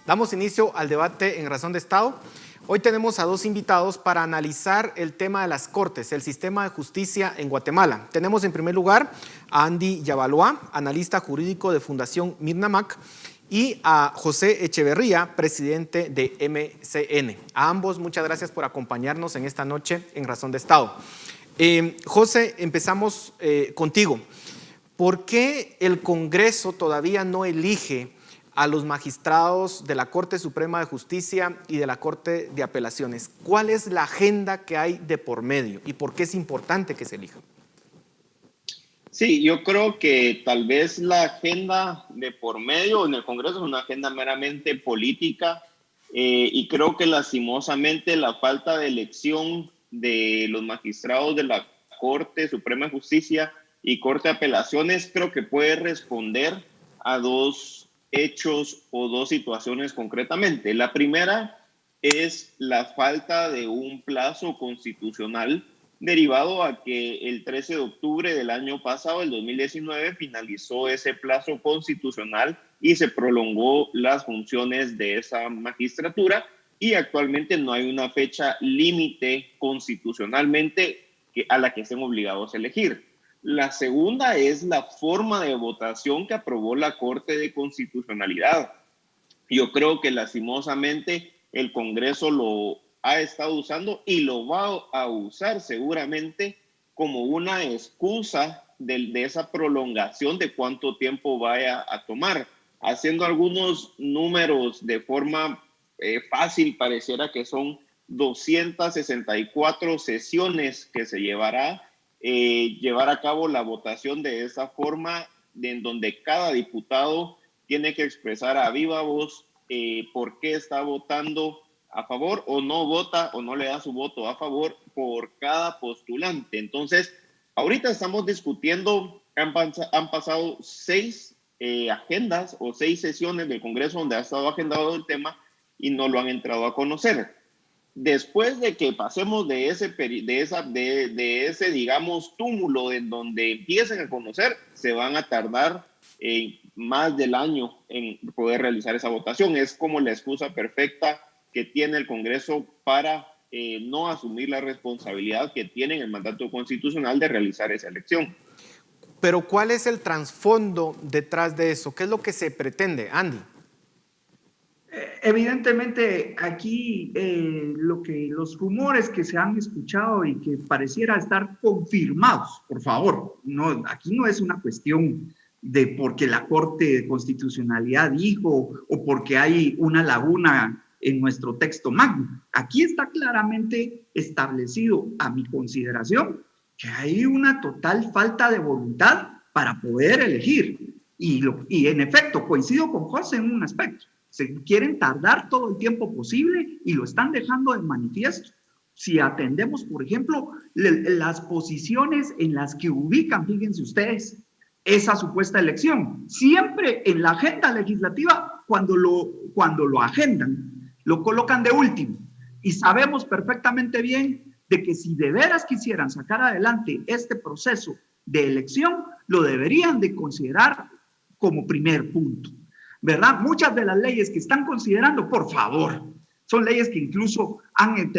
Damos inicio al debate en Razón de Estado. Hoy tenemos a dos invitados para analizar el tema de las Cortes, el sistema de justicia en Guatemala. Tenemos en primer lugar a Andy Yabaloa, analista jurídico de Fundación Mirnamac, y a José Echeverría, presidente de MCN. A ambos, muchas gracias por acompañarnos en esta noche en Razón de Estado. José, empezamos contigo. ¿Por qué el Congreso todavía no elige a los magistrados de la Corte Suprema de Justicia y de la Corte de Apelaciones? ¿Cuál es la agenda que hay de por medio y por qué es importante que se elijan? Sí, yo creo que tal vez la agenda de por medio en el Congreso es una agenda meramente política y creo que lastimosamente la falta de elección de los magistrados de la Corte Suprema de Justicia y Corte de Apelaciones creo que puede responder a dos hechos o dos situaciones concretamente. La primera es la falta de un plazo constitucional derivado a que el 13 de octubre del año pasado, el 2019, finalizó ese plazo constitucional y se prolongó las funciones de esa magistratura y actualmente no hay una fecha límite constitucionalmente a la que estén obligados a elegir. La segunda es la forma de votación que aprobó la Corte de Constitucionalidad. Yo creo que lastimosamente el Congreso lo ha estado usando y lo va a usar seguramente como una excusa de esa prolongación de cuánto tiempo vaya a tomar. Haciendo algunos números de forma fácil, pareciera que son 264 sesiones que se llevará llevar a cabo la votación de esa forma, en donde cada diputado tiene que expresar a viva voz por qué está votando a favor o no vota o no le da su voto a favor por cada postulante. Entonces, ahorita estamos discutiendo, han pasado 6 agendas o 6 sesiones del Congreso donde ha estado agendado el tema y no lo han entrado a conocer. Después de que pasemos de ese, digamos, túmulo en donde empiecen a conocer, se van a tardar más del año en poder realizar esa votación. Es como la excusa perfecta que tiene el Congreso para no asumir la responsabilidad que tiene en el mandato constitucional de realizar esa elección. Pero ¿cuál es el trasfondo detrás de eso? ¿Qué es lo que se pretende, Andy? Evidentemente aquí los rumores que se han escuchado y que pareciera estar confirmados, por favor, no, aquí no es una cuestión de porque la Corte de Constitucionalidad dijo o porque hay una laguna en nuestro texto magno. Aquí está claramente establecido, a mi consideración, que hay una total falta de voluntad para poder elegir. Y en efecto, coincido con José en un aspecto. Se quieren tardar todo el tiempo posible y lo están dejando de manifiesto. Si atendemos, por ejemplo, las posiciones en las que ubican, fíjense ustedes, esa supuesta elección. Siempre en la agenda legislativa, cuando lo agendan, lo colocan de último. Y sabemos perfectamente bien de que si de veras quisieran sacar adelante este proceso de elección, lo deberían de considerar como primer punto, ¿verdad? Muchas de las leyes que están considerando, por favor, son leyes que incluso han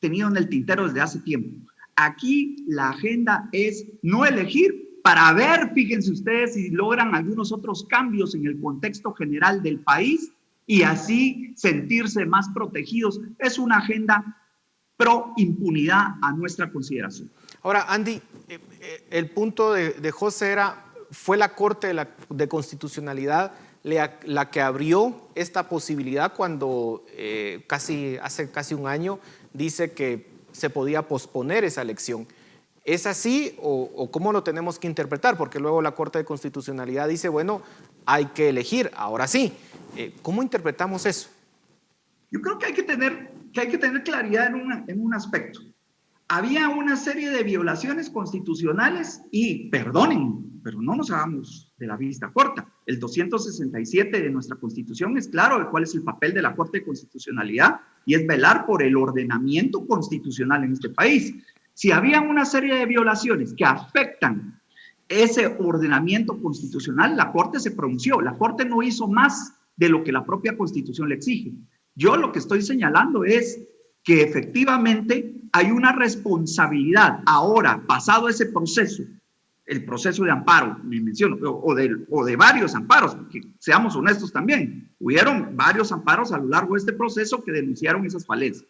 tenido en el tintero desde hace tiempo. Aquí la agenda es no elegir para ver, fíjense ustedes, si logran algunos otros cambios en el contexto general del país y así sentirse más protegidos. Es una agenda pro impunidad a nuestra consideración. Ahora, Andy, el punto de José era, fue la Corte de Constitucionalidad la que abrió esta posibilidad cuando hace casi un año dice que se podía posponer esa elección. ¿Es así o cómo lo tenemos que interpretar? Porque luego la Corte de Constitucionalidad dice, bueno, hay que elegir, ahora sí. ¿Cómo interpretamos eso? Yo creo que hay que tener claridad en un aspecto. Había una serie de violaciones constitucionales y, perdonen, pero no nos hagamos de la vista corta. El 267 de nuestra Constitución es claro de cuál es el papel de la Corte de Constitucionalidad y es velar por el ordenamiento constitucional en este país. Si había una serie de violaciones que afectan ese ordenamiento constitucional, la Corte se pronunció. La Corte no hizo más de lo que la propia Constitución le exige. Yo lo que estoy señalando es que efectivamente hay una responsabilidad ahora, pasado ese proceso, el proceso de amparo, me menciono, o de varios amparos, porque seamos honestos también, hubieron varios amparos a lo largo de este proceso que denunciaron esas falencias.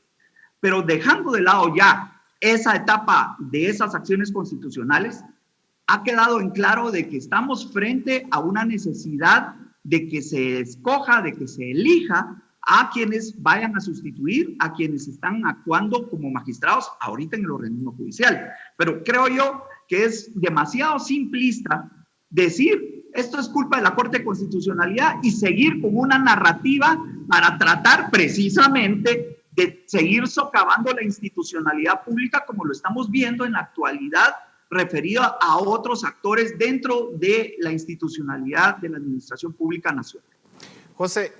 Pero dejando de lado ya esa etapa de esas acciones constitucionales, ha quedado en claro de que estamos frente a una necesidad de que se escoja, de que se elija a quienes vayan a sustituir a quienes están actuando como magistrados ahorita en el organismo judicial. Pero creo yo que es demasiado simplista decir esto es culpa de la Corte de Constitucionalidad y seguir con una narrativa para tratar precisamente de seguir socavando la institucionalidad pública como lo estamos viendo en la actualidad referido a otros actores dentro de la institucionalidad de la Administración Pública Nacional. José,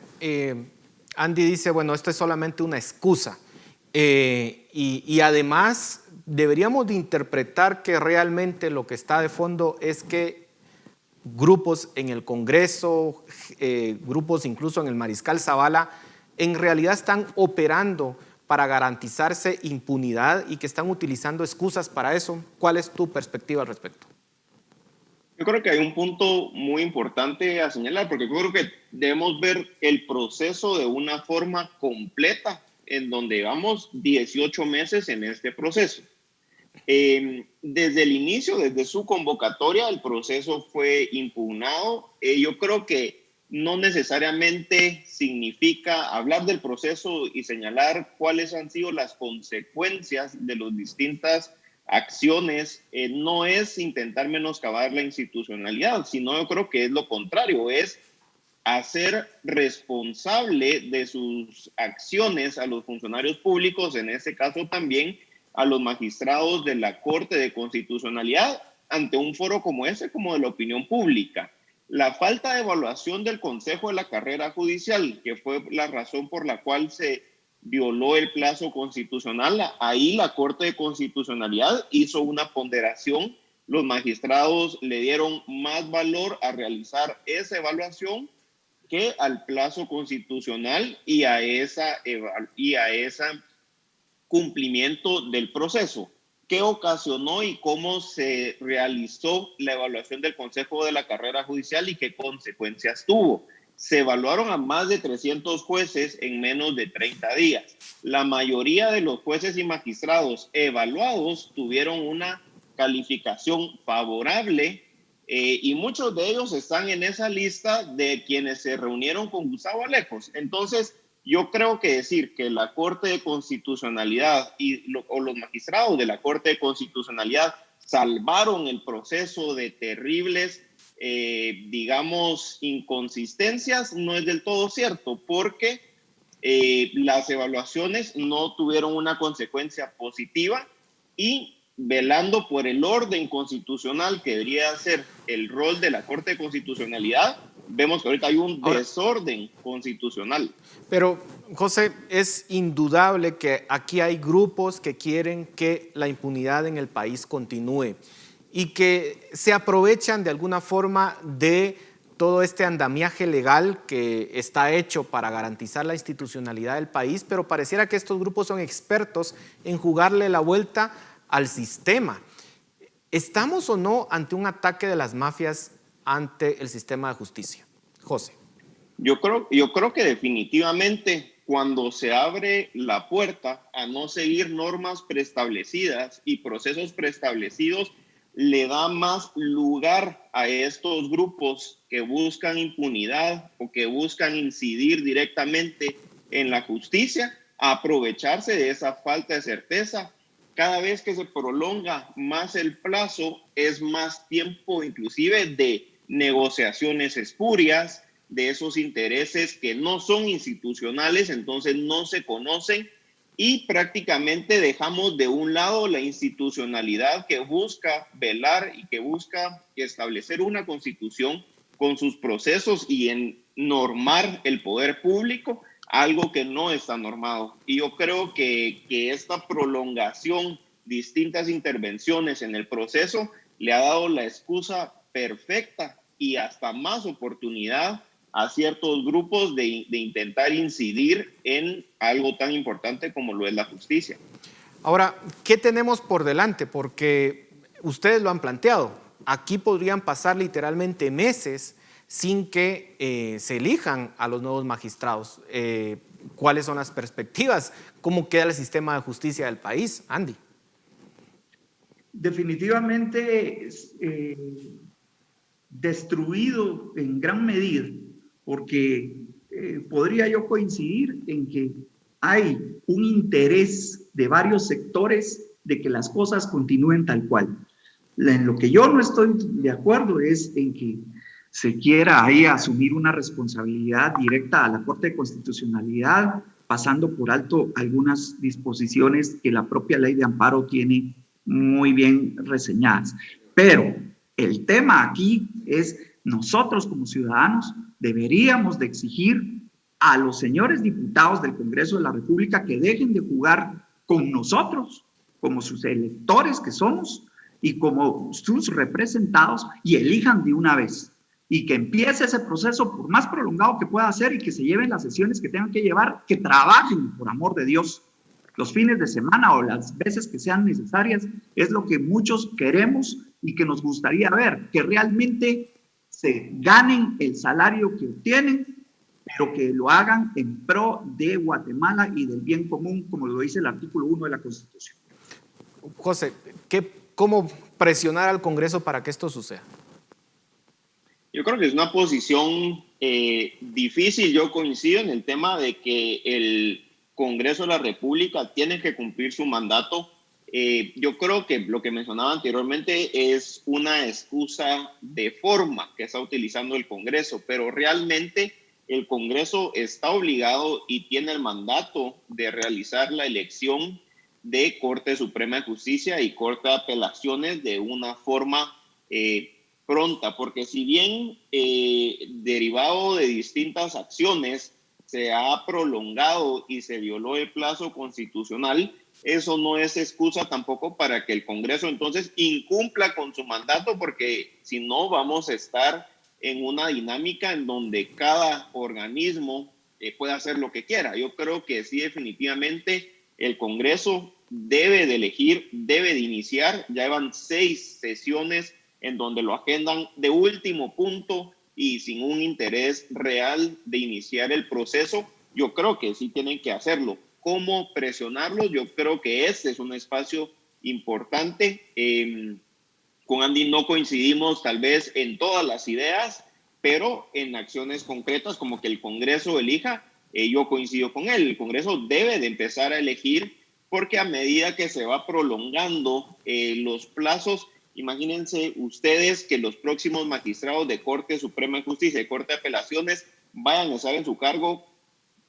Andy dice, bueno, esto es solamente una excusa y además deberíamos de interpretar que realmente lo que está de fondo es que grupos en el Congreso, grupos incluso en el Mariscal Zavala, en realidad están operando para garantizarse impunidad y que están utilizando excusas para eso. ¿Cuál es tu perspectiva al respecto? Yo creo que hay un punto muy importante a señalar, porque yo creo que debemos ver el proceso de una forma completa, en donde llevamos 18 meses en este proceso. Desde el inicio, desde su convocatoria, el proceso fue impugnado. Yo creo que no necesariamente significa hablar del proceso y señalar cuáles han sido las consecuencias de las distintas acciones, no es intentar menoscabar la institucionalidad, sino yo creo que es lo contrario, es hacer responsable de sus acciones a los funcionarios públicos, en este caso también a los magistrados de la Corte de Constitucionalidad, ante un foro como ese, como de la opinión pública. La falta de evaluación del Consejo de la Carrera Judicial, que fue la razón por la cual se violó el plazo constitucional, ahí la Corte de Constitucionalidad hizo una ponderación. Los magistrados le dieron más valor a realizar esa evaluación que al plazo constitucional y a ese cumplimiento del proceso. ¿Qué ocasionó y cómo se realizó la evaluación del Consejo de la Carrera Judicial y qué consecuencias tuvo? Se evaluaron a más de 300 jueces en menos de 30 días. La mayoría de los jueces y magistrados evaluados tuvieron una calificación favorable y muchos de ellos están en esa lista de quienes se reunieron con Gustavo Alejos. Entonces, yo creo que decir que la Corte de Constitucionalidad o los magistrados de la Corte de Constitucionalidad salvaron el proceso de terribles, digamos, inconsistencias, no es del todo cierto, porque las evaluaciones no tuvieron una consecuencia positiva y velando por el orden constitucional que debería ser el rol de la Corte de Constitucionalidad, vemos que ahorita hay un desorden constitucional. Pero, José, es indudable que aquí hay grupos que quieren que la impunidad en el país continúe y que se aprovechan de alguna forma de todo este andamiaje legal que está hecho para garantizar la institucionalidad del país, pero pareciera que estos grupos son expertos en jugarle la vuelta al sistema. ¿Estamos o no ante un ataque de las mafias ante el sistema de justicia? José. Yo creo que definitivamente cuando se abre la puerta a no seguir normas preestablecidas y procesos preestablecidos, le da más lugar a estos grupos que buscan impunidad o que buscan incidir directamente en la justicia, a aprovecharse de esa falta de certeza. Cada vez que se prolonga más el plazo, es más tiempo inclusive de negociaciones espurias, de esos intereses que no son institucionales, entonces no se conocen y prácticamente dejamos de un lado la institucionalidad que busca velar y que busca establecer una constitución con sus procesos y en normar el poder público, algo que no está normado. Y yo creo que esta prolongación, distintas intervenciones en el proceso, le ha dado la excusa perfecta y hasta más oportunidad a ciertos grupos de intentar incidir en algo tan importante como lo es la justicia. Ahora, ¿qué tenemos por delante? Porque ustedes lo han planteado. Aquí podrían pasar literalmente meses sin que se elijan a los nuevos magistrados. ¿Cuáles son las perspectivas? ¿Cómo queda el sistema de justicia del país? Andy. Definitivamente destruido en gran medida, porque podría yo coincidir en que hay un interés de varios sectores de que las cosas continúen tal cual. En lo que yo no estoy de acuerdo es en que se quiera ahí asumir una responsabilidad directa a la Corte de Constitucionalidad, pasando por alto algunas disposiciones que la propia ley de amparo tiene muy bien reseñadas. Pero el tema aquí es nosotros como ciudadanos deberíamos de exigir a los señores diputados del Congreso de la República que dejen de jugar con nosotros, como sus electores que somos y como sus representados, y elijan de una vez. Y que empiece ese proceso, por más prolongado que pueda ser, y que se lleven las sesiones que tengan que llevar, que trabajen, por amor de Dios, los fines de semana o las veces que sean necesarias. Es lo que muchos queremos y que nos gustaría ver, que realmente se ganen el salario que obtienen, pero que lo hagan en pro de Guatemala y del bien común, como lo dice el artículo 1 de la Constitución. José, ¿cómo presionar al Congreso para que esto suceda? Yo creo que es una posición difícil. Yo coincido en el tema de que el Congreso de la República tiene que cumplir su mandato. Yo creo que lo que mencionaba anteriormente es una excusa de forma que está utilizando el Congreso, pero realmente el Congreso está obligado y tiene el mandato de realizar la elección de Corte Suprema de Justicia y Corte de Apelaciones de una forma pronta, porque si bien derivado de distintas acciones se ha prolongado y se violó el plazo constitucional, eso no es excusa tampoco para que el Congreso entonces incumpla con su mandato, porque si no vamos a estar en una dinámica en donde cada organismo puede hacer lo que quiera. Yo creo que sí, definitivamente el Congreso debe de elegir, debe de iniciar. Ya llevan 6 sesiones en donde lo agendan de último punto y sin un interés real de iniciar el proceso. Yo creo que sí tienen que hacerlo. ¿Cómo presionarlos? Yo creo que este es un espacio importante. Con Andy no coincidimos tal vez en todas las ideas, pero en acciones concretas como que el Congreso elija, yo coincido con él. El Congreso debe de empezar a elegir, porque a medida que se va prolongando los plazos, imagínense ustedes que los próximos magistrados de Corte Suprema de Justicia y Corte de Apelaciones vayan a estar en su cargo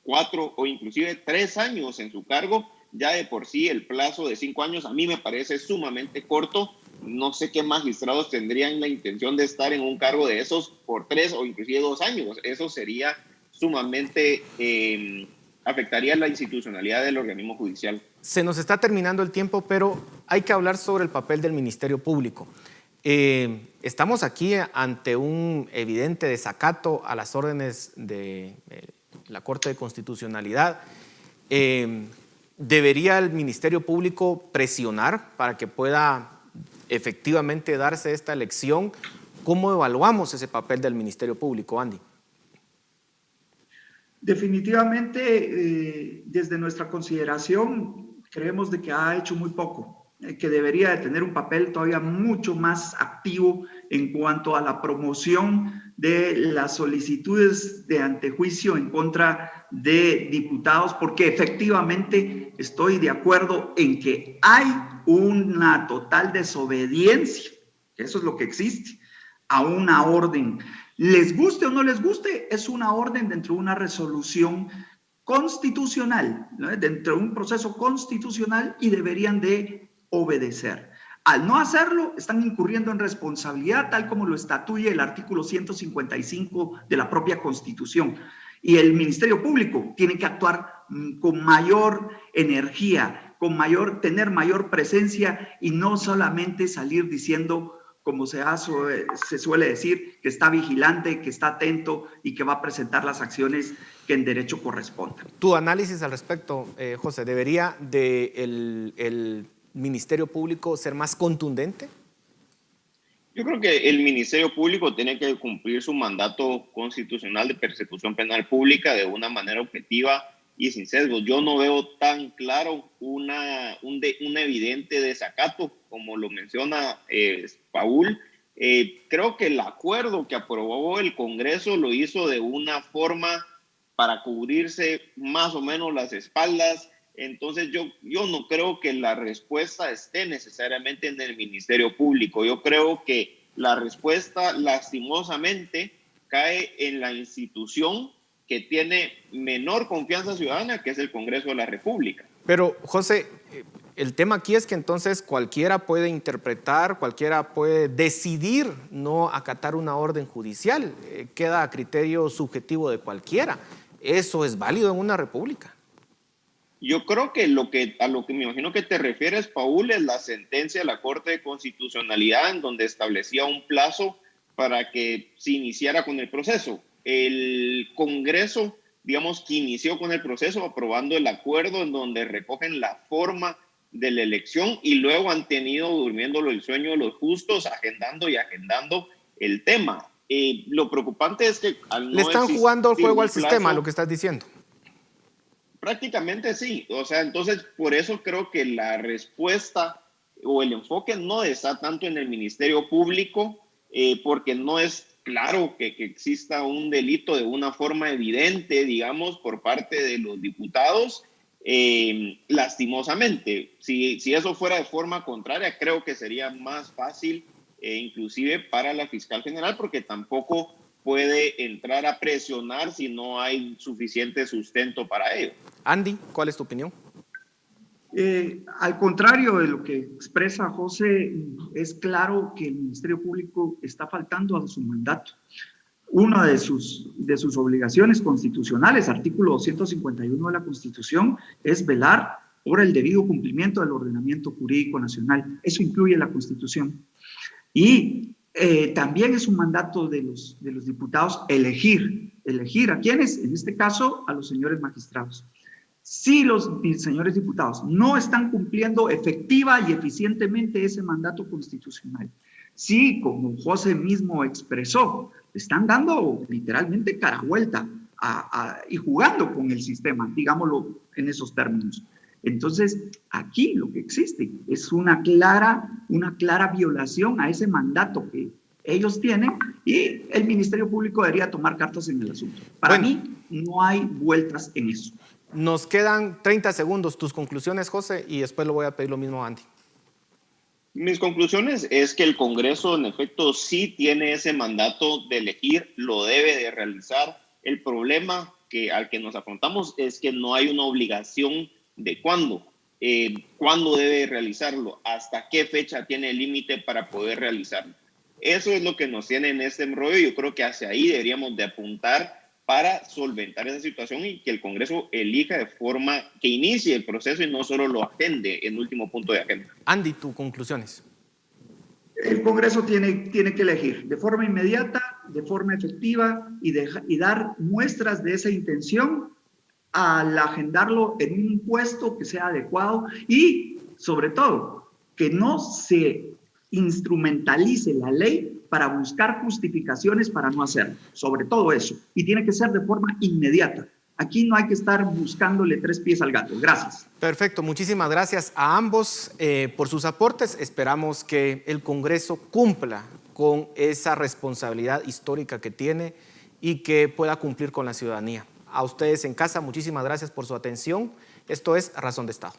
4 o inclusive 3 años en su cargo. Ya de por sí el plazo de 5 años a mí me parece sumamente corto. No sé qué magistrados tendrían la intención de estar en un cargo de esos por 3 o inclusive 2 años. Eso sería sumamente, afectaría la institucionalidad del organismo judicial. Se nos está terminando el tiempo, pero hay que hablar sobre el papel del Ministerio Público. Estamos aquí ante un evidente desacato a las órdenes de la Corte de Constitucionalidad. ¿Debería el Ministerio Público presionar para que pueda efectivamente darse esta elección? ¿Cómo evaluamos ese papel del Ministerio Público, Andy? Definitivamente, desde nuestra consideración, creemos de que ha hecho muy poco, que debería de tener un papel todavía mucho más activo en cuanto a la promoción de las solicitudes de antejuicio en contra de diputados, porque efectivamente estoy de acuerdo en que hay una total desobediencia, eso es lo que existe, a una orden. Les guste o no les guste, es una orden dentro de una resolución constitucional, ¿no? Dentro de un proceso constitucional, y deberían de obedecer. Al no hacerlo, están incurriendo en responsabilidad, tal como lo estatuye el artículo 155 de la propia Constitución. Y el Ministerio Público tiene que actuar con mayor energía, tener mayor presencia, y no solamente salir diciendo como se suele decir, que está vigilante, que está atento y que va a presentar las acciones que en derecho correspondan. Tu análisis al respecto, José, ¿debería el Ministerio Público ser más contundente? Yo creo que el Ministerio Público tiene que cumplir su mandato constitucional de persecución penal pública de una manera objetiva y sin sesgos. Yo no veo tan claro un evidente desacato, como lo menciona Paul. Creo que el acuerdo que aprobó el Congreso lo hizo de una forma para cubrirse más o menos las espaldas. Entonces yo no creo que la respuesta esté necesariamente en el Ministerio Público. Yo creo que la respuesta lastimosamente cae en la institución que tiene menor confianza ciudadana, que es el Congreso de la República. Pero, José, el tema aquí es que entonces cualquiera puede interpretar, cualquiera puede decidir no acatar una orden judicial. Queda a criterio subjetivo de cualquiera. ¿Eso es válido en una república? Yo creo que a lo que me imagino que te refieres, Paul, es la sentencia de la Corte de Constitucionalidad en donde establecía un plazo para que se iniciara con el proceso. El Congreso, digamos, que inició con el proceso aprobando el acuerdo en donde recogen la forma de la elección y luego han tenido durmiéndolo el sueño de los justos, agendando el tema. Lo preocupante es que al no le están jugando el juego al plazo, sistema, lo que estás diciendo. Prácticamente sí, o sea, entonces por eso creo que la respuesta o el enfoque no está tanto en el Ministerio Público, porque no es claro que exista un delito de una forma evidente, digamos, por parte de los diputados, lastimosamente. Si eso fuera de forma contraria, creo que sería más fácil, inclusive para la fiscal general, porque tampoco puede entrar a presionar si no hay suficiente sustento para ello. Andy, ¿cuál es tu opinión? Al contrario de lo que expresa José, es claro que el Ministerio Público está faltando a su mandato. Una de sus obligaciones constitucionales, artículo 251 de la Constitución, es velar por el debido cumplimiento del ordenamiento jurídico nacional. Eso incluye la Constitución. Y también es un mandato de los diputados elegir a quienes, en este caso, a los señores magistrados. Si los señores diputados no están cumpliendo efectiva y eficientemente ese mandato constitucional, si, como José mismo expresó, están dando literalmente cara vuelta y jugando con el sistema, digámoslo en esos términos. Entonces, aquí lo que existe es una clara violación a ese mandato que ellos tienen y el Ministerio Público debería tomar cartas en el asunto. Para mí, no hay vueltas en eso. Nos quedan 30 segundos. Tus conclusiones, José, y después lo voy a pedir lo mismo a Andy. Mis conclusiones es que el Congreso, en efecto, sí tiene ese mandato de elegir, lo debe de realizar. El problema al que nos afrontamos es que no hay una obligación de cuándo debe realizarlo, hasta qué fecha tiene el límite para poder realizarlo. Eso es lo que nos tiene en este embrollo. Yo creo que hacia ahí deberíamos de apuntar para solventar esa situación y que el Congreso elija de forma que inicie el proceso y no solo lo agende en último punto de agenda. Andy, tus conclusiones. El Congreso tiene que elegir de forma inmediata, de forma efectiva y dar muestras de esa intención al agendarlo en un puesto que sea adecuado y, sobre todo, que no se instrumentalice la ley para buscar justificaciones para no hacerlo, sobre todo eso, y tiene que ser de forma inmediata. Aquí no hay que estar buscándole tres pies al gato. Gracias. Perfecto, muchísimas gracias a ambos por sus aportes. Esperamos que el Congreso cumpla con esa responsabilidad histórica que tiene y que pueda cumplir con la ciudadanía. A ustedes en casa, muchísimas gracias por su atención. Esto es Razón de Estado.